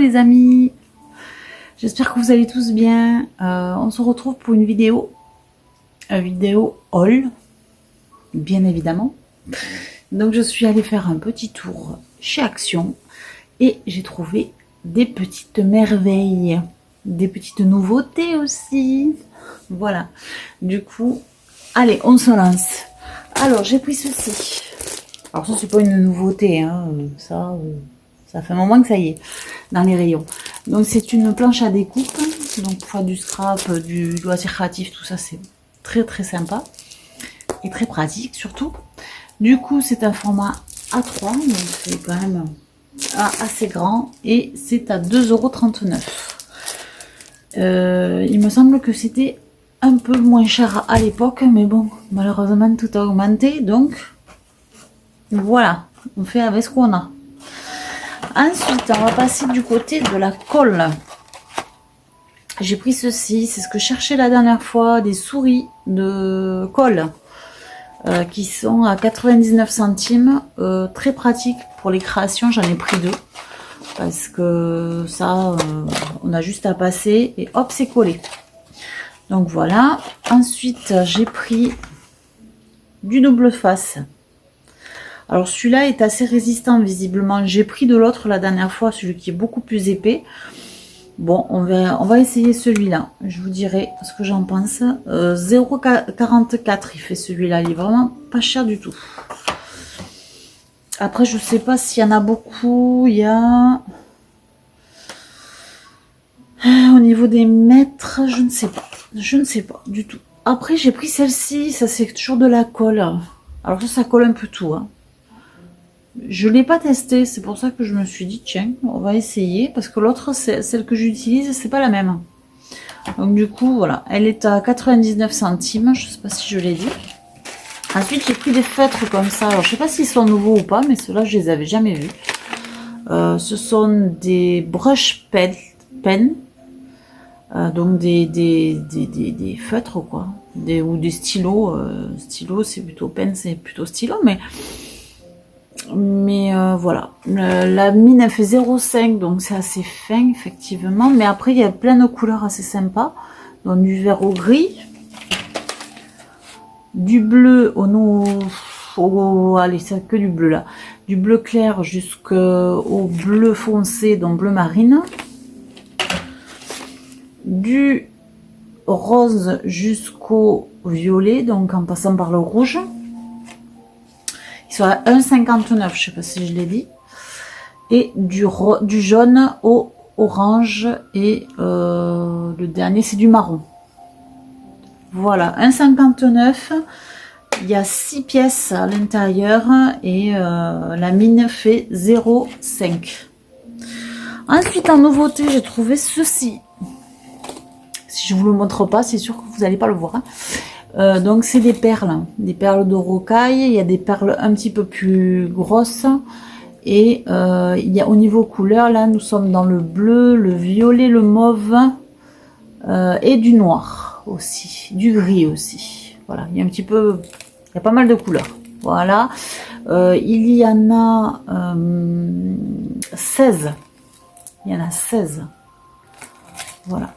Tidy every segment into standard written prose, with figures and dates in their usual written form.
les amis, j'espère que vous allez tous bien. On se retrouve pour une vidéo haul, bien évidemment. Donc je suis allée faire un petit tour chez Action et j'ai trouvé des petites merveilles, des petites nouveautés aussi. Voilà, du coup, allez, on se lance. Alors j'ai pris ceci. Alors ça c'est pas une nouveauté, hein. Ça fait un moment que ça y est dans les rayons. Donc c'est une planche à découpe, donc pour faire du scrap, du loisir créatif, tout ça c'est très très sympa et très pratique surtout. Du coup c'est un format A3, donc c'est quand même assez grand et c'est à 2,39 €. Il me semble que c'était un peu moins cher à l'époque, mais bon, malheureusement tout a augmenté, donc voilà, on fait avec ce qu'on a. Ensuite, on va passer du côté de la colle. J'ai pris ceci, c'est ce que je cherchais la dernière fois, des souris de colle qui sont à 99 centimes. Très pratique pour les créations, j'en ai pris 2 parce que ça, on a juste à passer et hop, c'est collé. Donc voilà. Ensuite, j'ai pris du double face. Alors celui-là est assez résistant visiblement. J'ai pris de l'autre la dernière fois, celui qui est beaucoup plus épais. Bon, on va essayer celui-là. Je vous dirai ce que j'en pense. 0,44 il fait celui-là. Il est vraiment pas cher du tout. Après, je sais pas s'il y en a beaucoup. Il y a... Au niveau des mètres, je ne sais pas. Je ne sais pas du tout. Après, j'ai pris celle-ci. Ça, c'est toujours de la colle. Alors ça colle un peu tout, hein. Je l'ai pas testé, c'est pour ça que je me suis dit tiens, on va essayer parce que l'autre, celle que j'utilise, c'est pas la même. Donc du coup, voilà, elle est à 99 centimes, je sais pas si je l'ai dit. Ensuite, j'ai pris des feutres comme ça. Alors, je sais pas s'ils sont nouveaux ou pas, mais ceux-là, je les avais jamais vus. Ce sont des brush pen, donc des feutres quoi, ou des stylos. Stylo, c'est plutôt pen, c'est plutôt stylo, mais voilà, la mine elle fait 0,5 donc c'est assez fin effectivement, mais après il y a plein de couleurs assez sympas, donc du vert au gris, du bleu allez, c'est que du bleu là, du bleu clair jusqu'au bleu foncé, donc bleu marine, du rose jusqu'au violet, donc en passant par le rouge. Ils sont à 1,59, je sais pas si je l'ai dit. Et du jaune au orange. Et le dernier, c'est du marron. Voilà, 1,59. Il y a 6 pièces à l'intérieur. Et la mine fait 0,5. Ensuite, en nouveauté, j'ai trouvé ceci. Si je vous le montre pas, c'est sûr que vous n'allez pas le voir, hein. Donc c'est des perles de rocaille. Il y a des perles un petit peu plus grosses et il y a au niveau couleur, là nous sommes dans le bleu, le violet, le mauve et du noir aussi, du gris aussi. Voilà, il y a un petit peu, il y a pas mal de couleurs. Voilà, il y en a 16. Il y en a 16. Voilà,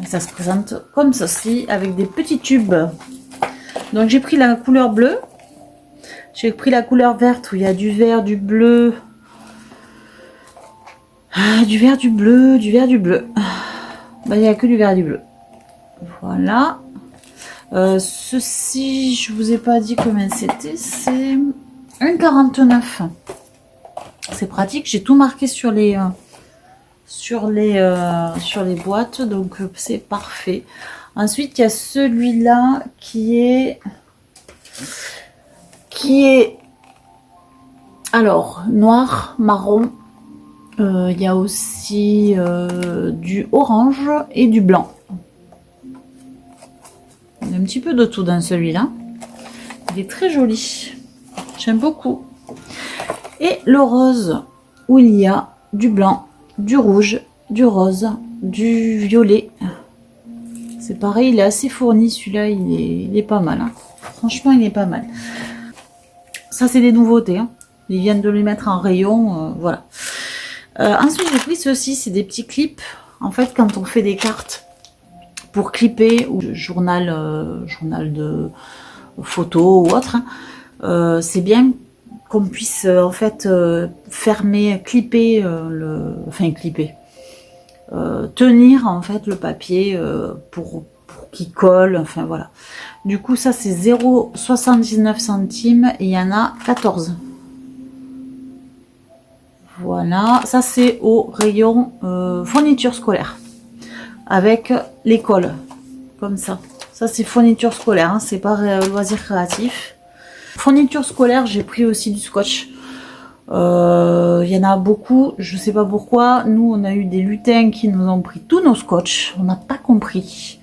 et ça se présente comme ceci avec des petits tubes. Donc j'ai pris la couleur bleue, j'ai pris la couleur verte où il y a du vert, du bleu, du vert, du bleu, du vert, du bleu. Ben, il n'y a que du vert et du bleu. Voilà. Ceci, je vous ai pas dit combien c'était, c'est 1,49. C'est pratique, j'ai tout marqué sur les boîtes, donc c'est parfait. Ensuite, il y a celui-là qui est alors noir, marron. Il y a aussi du orange et du blanc. Il y a un petit peu de tout dans celui-là. Il est très joli. J'aime beaucoup. Et le rose où il y a du blanc, du rouge, du rose, du violet. C'est pareil, il est assez fourni celui-là, il est pas mal, hein. Franchement il est pas mal. Ça c'est des nouveautés, hein. Ils viennent de les mettre en rayon, voilà. Ensuite, j'ai pris ceci, c'est des petits clips. En fait, quand on fait des cartes pour clipper ou journal de photos ou autre, c'est bien qu'on puisse en fait fermer, clipper, tenir en fait le papier pour qu'il colle, enfin voilà. Du coup, ça c'est 0,79 centimes et il y en a 14. Voilà, ça c'est au rayon fourniture scolaire avec l'école, comme ça. Ça c'est fourniture scolaire, hein, c'est pas loisir créatif. Fourniture scolaire, j'ai pris aussi du scotch. Il y en a beaucoup, je sais pas pourquoi. Nous, on a eu des lutins qui nous ont pris tous nos scotch. On n'a pas compris.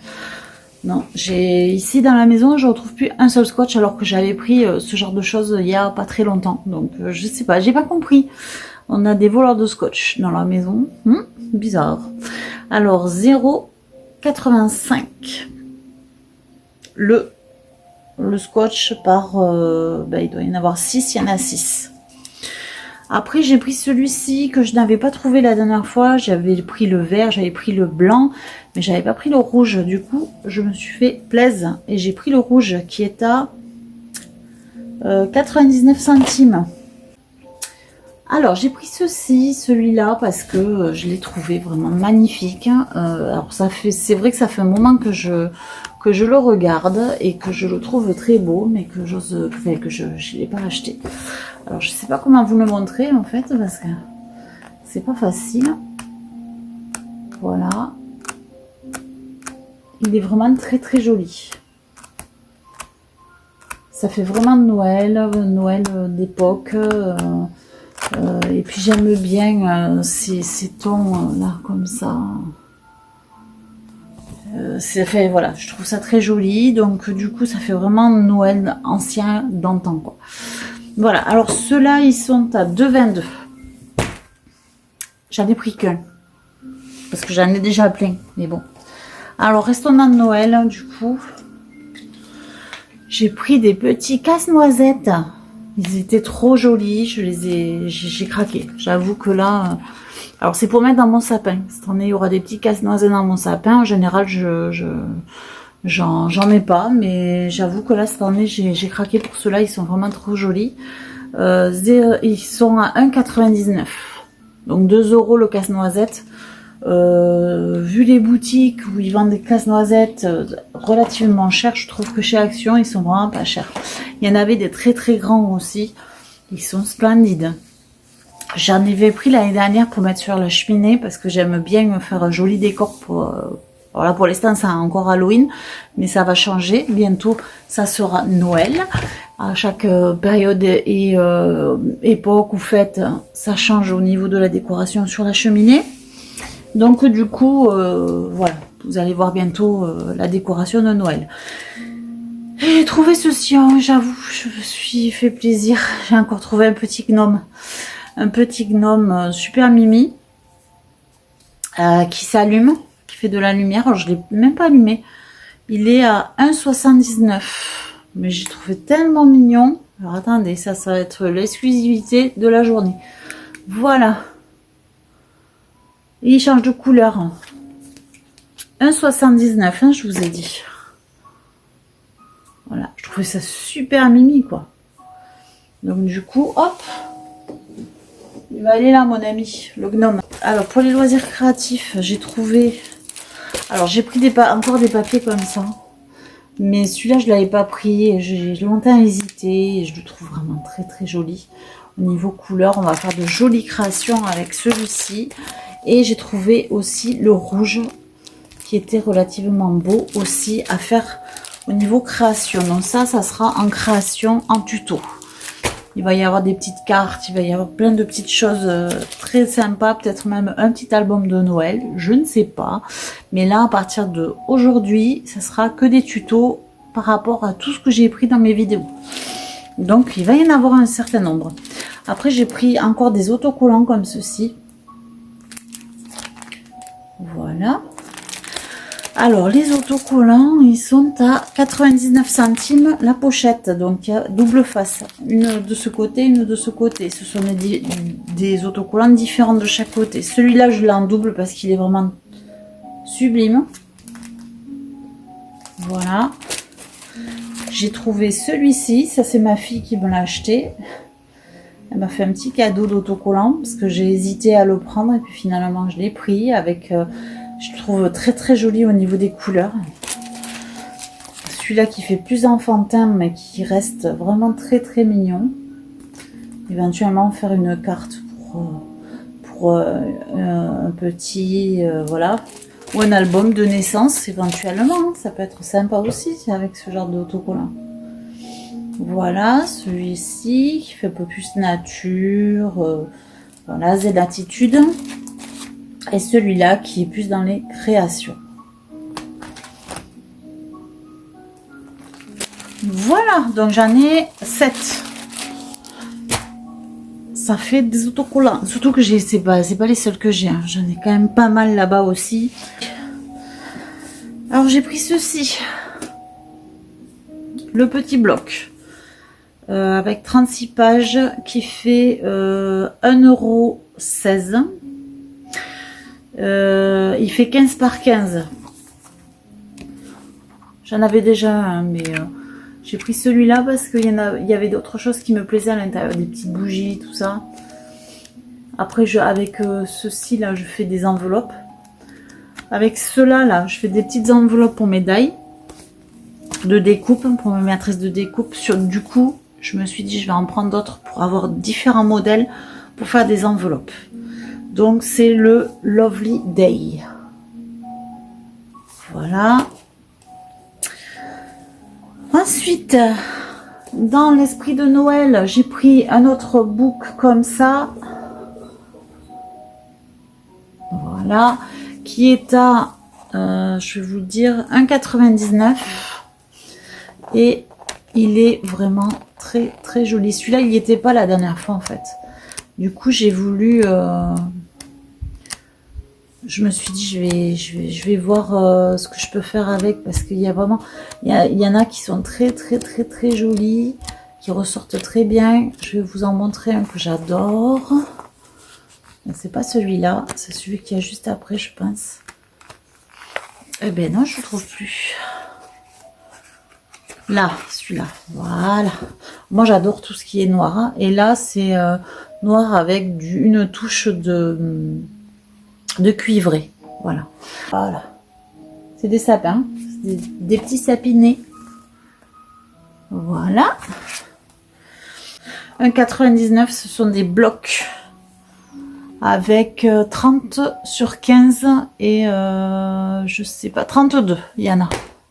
Non, ici dans la maison, je retrouve plus un seul scotch alors que j'avais pris ce genre de choses il y a pas très longtemps. Donc je sais pas, j'ai pas compris. On a des voleurs de scotch dans la maison. Bizarre. Alors 0,85 le scotch par... il doit y en avoir 6, il y en a 6. Après, j'ai pris celui-ci que je n'avais pas trouvé la dernière fois. J'avais pris le vert, j'avais pris le blanc, mais j'avais pas pris le rouge. Du coup, je me suis fait plaisir et j'ai pris le rouge qui est à 99 centimes. Alors, j'ai pris celui-là, parce que je l'ai trouvé vraiment magnifique. Alors, c'est vrai que ça fait un moment que je le regarde et que je le trouve très beau, mais que je ne l'ai pas acheté. Alors, je sais pas comment vous le montrer, en fait, parce que c'est pas facile. Voilà. Il est vraiment très, très joli. Ça fait vraiment Noël d'époque. Et puis j'aime bien ces tons là comme ça. Voilà, je trouve ça très joli. Donc du coup ça fait vraiment Noël ancien d'antan quoi. Voilà, alors ceux-là ils sont à 2,22. J'en ai pris qu'un parce que j'en ai déjà plein, mais bon. Alors restons dans Noël, du coup j'ai pris des petits casse-noisettes. Ils étaient trop jolis, j'ai craqué. J'avoue que là, alors c'est pour mettre dans mon sapin. Cette année, il y aura des petits casse-noisettes dans mon sapin. En général, j'en ai pas, mais j'avoue que là, cette année, j'ai craqué pour ceux-là. Ils sont vraiment trop jolis. Ils sont à 1,99. Donc 2 € le casse-noisette. Vu les boutiques où ils vendent des casse-noisettes relativement chers, je trouve que chez Action ils sont vraiment pas chers. Il y en avait des très très grands aussi, ils sont splendides. J'en avais pris l'année dernière pour mettre sur la cheminée parce que j'aime bien me faire un joli décor voilà, pour l'instant c'est encore Halloween, mais ça va changer bientôt, ça sera Noël. À chaque période et époque ou fête, ça change au niveau de la décoration sur la cheminée. Donc du coup, voilà, vous allez voir bientôt la décoration de Noël. J'ai trouvé ceci, hein, j'avoue, je me suis fait plaisir. J'ai encore trouvé un petit gnome super mimi, qui s'allume, qui fait de la lumière. Alors je l'ai même pas allumé. Il est à 1,79 €, mais j'ai trouvé tellement mignon. Alors attendez, ça va être l'exclusivité de la journée. Voilà. Et il change de couleur. 1,79 €, hein, je vous ai dit. Voilà, je trouvais ça super mimi, quoi. Donc du coup, hop, il va aller là, mon ami, le gnome. Alors, pour les loisirs créatifs, j'ai trouvé... Alors, j'ai pris encore des papiers comme ça. Mais celui-là, je l'avais pas pris. J'ai longtemps hésité. Et je le trouve vraiment très, très joli. Au niveau couleur, on va faire de jolies créations avec celui-ci. Et j'ai trouvé aussi le rouge qui était relativement beau aussi à faire au niveau création. Donc ça sera en création, en tuto. Il va y avoir des petites cartes, il va y avoir plein de petites choses très sympas, peut-être même un petit album de Noël, je ne sais pas. Mais là, à partir d'aujourd'hui, ça sera que des tutos par rapport à tout ce que j'ai pris dans mes vidéos. Donc il va y en avoir un certain nombre. Après, j'ai pris encore des autocollants comme ceci. Voilà. Alors, les autocollants, ils sont à 99 centimes la pochette. Donc, il y a double face. Une de ce côté, une de ce côté. Ce sont des autocollants différents de chaque côté. Celui-là, je l'ai en double parce qu'il est vraiment sublime. Voilà. J'ai trouvé celui-ci. Ça, c'est ma fille qui me l'a acheté. Elle m'a fait un petit cadeau d'autocollant parce que j'ai hésité à le prendre et puis finalement, je l'ai pris avec... je trouve très très joli au niveau des couleurs. Celui-là qui fait plus enfantin mais qui reste vraiment très très mignon. Éventuellement faire une carte pour un petit voilà, ou un album de naissance éventuellement. Ça peut être sympa aussi avec ce genre d'autocollant. Voilà, celui-ci qui fait un peu plus nature, voilà, zélatitude. Et celui-là qui est plus dans les créations. Voilà, donc j'en ai 7. Ça fait des autocollants. Surtout que c'est pas les seuls que j'ai. Hein. J'en ai quand même pas mal là-bas aussi. Alors j'ai pris ceci. Le petit bloc. Avec 36 pages qui fait 1,16 €. Il fait 15 par 15. J'en avais déjà un, mais j'ai pris celui-là parce qu'il y avait d'autres choses qui me plaisaient à l'intérieur, des petites bougies, tout ça. Après, avec ceci là, je fais des enveloppes. Avec ceux-là, là, je fais des petites enveloppes pour mes die de découpe, pour mes matrices de découpe. Du coup, je me suis dit, je vais en prendre d'autres pour avoir différents modèles pour faire des enveloppes. Donc, c'est le Lovely Day. Voilà. Ensuite, dans l'esprit de Noël, j'ai pris un autre book comme ça. Voilà. Qui est à, je vais vous dire, 1,99 €. Et il est vraiment très très joli. Celui-là, il n'y était pas la dernière fois en fait. Du coup, j'ai voulu... je me suis dit, je vais voir ce que je peux faire avec. Parce qu'il y a vraiment... Il y en a qui sont très très très très jolis. Qui ressortent très bien. Je vais vous en montrer un que j'adore. C'est pas celui-là. C'est celui qui est juste après, je pense. Eh ben non, je ne trouve plus. Là, celui-là. Voilà. Moi, j'adore tout ce qui est noir. Hein. Et là, c'est noir avec une touche de cuivré. Voilà. Voilà. C'est des sapins. Des petits sapinés. Voilà. 1,99 €, ce sont des blocs. Avec 30 sur 15 et je sais pas, 32, il y en a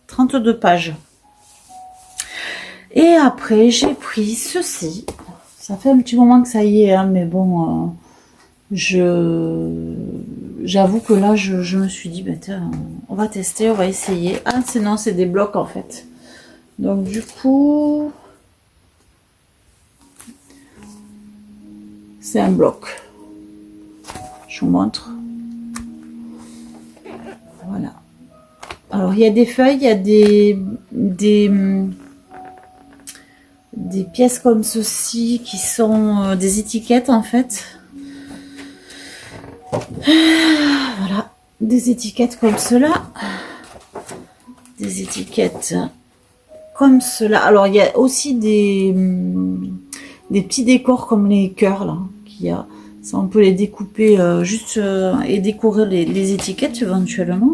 32 pages. Et après j'ai pris ceci, ça fait un petit moment que ça y est, hein, mais bon, j'avoue que là je me suis dit, ben, tiens, on va tester, on va essayer. Ah non, c'est des blocs en fait. Donc du coup, c'est un bloc. Je vous montre. Voilà. Alors, il y a des feuilles, il y a des pièces comme ceci qui sont des étiquettes en fait. Voilà. Des étiquettes comme cela. Des étiquettes comme cela. Alors, il y a aussi des petits décors comme les cœurs là qu'il y a. Ça, on peut les découper et décorer les étiquettes éventuellement.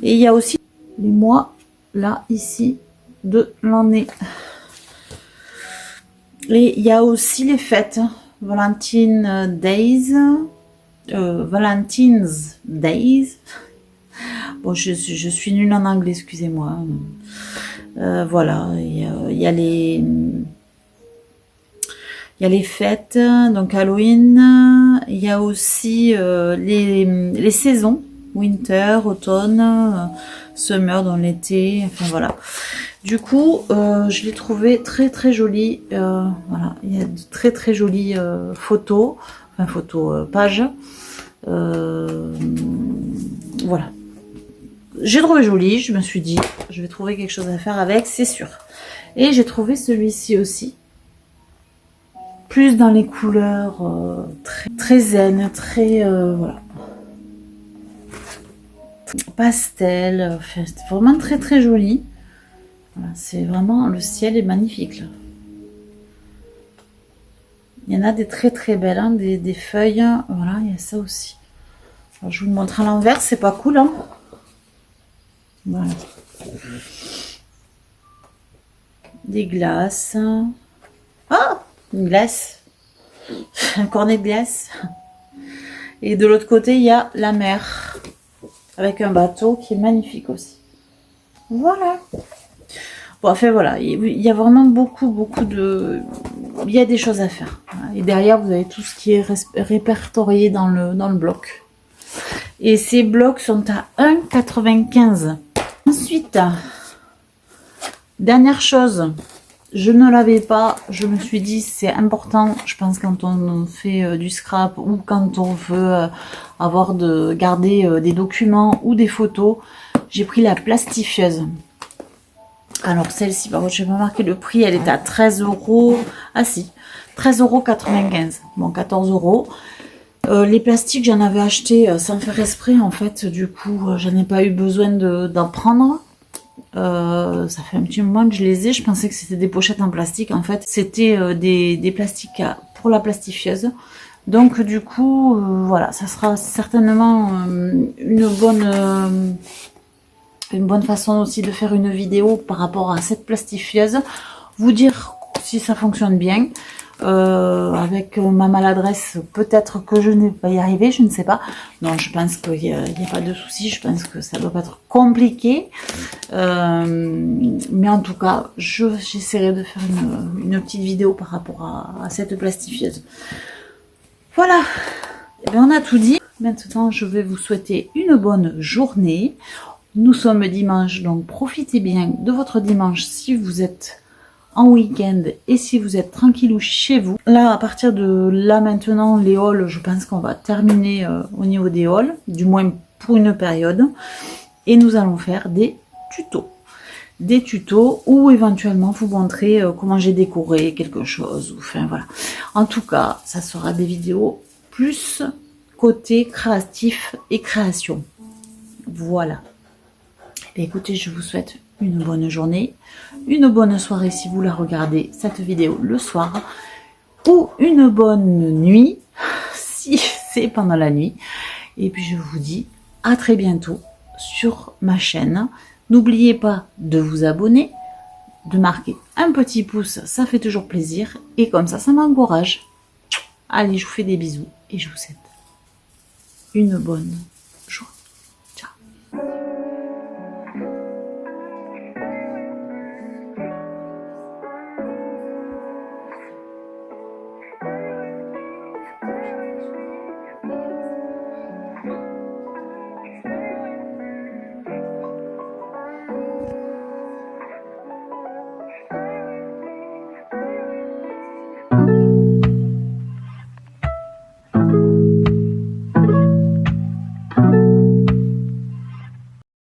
Et il y a aussi les mois, là, ici, de l'année. Et il y a aussi les fêtes. Valentine's Days. Bon, je suis nulle en anglais, excusez-moi. Voilà, il y a les... Il y a les fêtes, donc Halloween. Il y a aussi les saisons, winter, automne, summer dans l'été. Enfin voilà. Du coup, je l'ai trouvé très très joli. Voilà, il y a de très très jolies photos, pages. Voilà. j'ai trouvé joli, je me suis dit, je vais trouver quelque chose à faire avec, c'est sûr. Et j'ai trouvé celui-ci aussi. Plus dans les couleurs très zen, très voilà. Pastel, enfin, c'est vraiment très joli. Voilà, c'est vraiment, le ciel est magnifique là. Il y en a des très belles, hein, des feuilles, voilà, il y a ça aussi. Alors, je vous le montre à l'envers, c'est pas cool, hein. Voilà. Des glaces. Ah, une glace. Un cornet de glace. Et de l'autre côté, il y a la mer. Avec un bateau qui est magnifique aussi. Voilà. Bon, enfin voilà, il y a vraiment beaucoup de... Il y a des choses à faire. Et derrière, vous avez tout ce qui est répertorié dans le bloc. Et ces blocs sont à 1,95. Ensuite, dernière chose, je ne l'avais pas, je me suis dit c'est important, je pense quand on fait du scrap ou quand on veut garder des documents ou des photos, j'ai pris la plastifieuse. Alors celle-ci, par contre, je n'ai pas marqué le prix, elle est à 13 €. Ah si, 13,95 €. Bon, 14 €. Les plastiques, j'en avais acheté sans faire exprès, en fait. Du coup, j'en ai pas eu besoin d'en prendre. Ça fait un petit moment que je les ai. Je pensais que c'était des pochettes en plastique. En fait, c'était des plastiques pour la plastifieuse. Donc, du coup, voilà, ça sera certainement une bonne façon aussi de faire une vidéo par rapport à cette plastifieuse, vous dire si ça fonctionne bien. Avec ma maladresse, peut-être que je n'ai pas y arriver, je ne sais pas. Non, je pense qu'il n'y a pas de souci, je pense que ça doit pas être compliqué. Mais en tout cas, j'essaierai de faire une petite vidéo par rapport à cette plastifieuse. Voilà, et bien, on a tout dit. Maintenant, je vais vous souhaiter une bonne journée. Nous sommes dimanche, donc profitez bien de votre dimanche si vous êtes en week-end et si vous êtes tranquillou chez vous. Là, à partir de là maintenant, les hauls, je pense qu'on va terminer au niveau des hauls, du moins pour une période. Et nous allons faire des tutos. Des tutos ou éventuellement vous montrer comment j'ai décoré quelque chose. Enfin voilà. En tout cas, ça sera des vidéos plus côté créatif et création. Voilà. Et écoutez, je vous souhaite une bonne journée, une bonne soirée si vous la regardez cette vidéo le soir, ou une bonne nuit si c'est pendant la nuit. Et puis je vous dis à très bientôt sur ma chaîne. N'oubliez pas de vous abonner, de marquer un petit pouce, ça fait toujours plaisir, et comme ça m'encourage. Allez, je vous fais des bisous et je vous souhaite une bonne